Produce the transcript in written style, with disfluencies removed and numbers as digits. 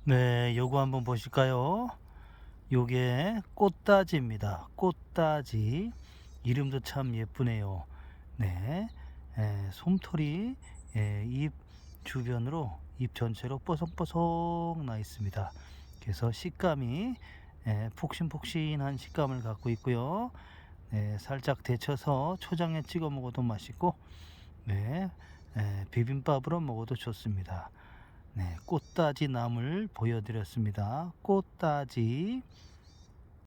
네, 요거 한번 보실까요? 요게 꽃다지입니다. 꽃다지. 이름도 참 예쁘네요. 네, 솜털이 잎 주변으로 잎 전체로 뽀송뽀송 나 있습니다. 그래서 식감이 폭신폭신한 식감을 갖고 있고요. 네, 살짝 데쳐서 초장에 찍어 먹어도 맛있고, 네, 비빔밥으로 먹어도 좋습니다. 네, 꽃다지 나물 보여드렸습니다. 꽃다지.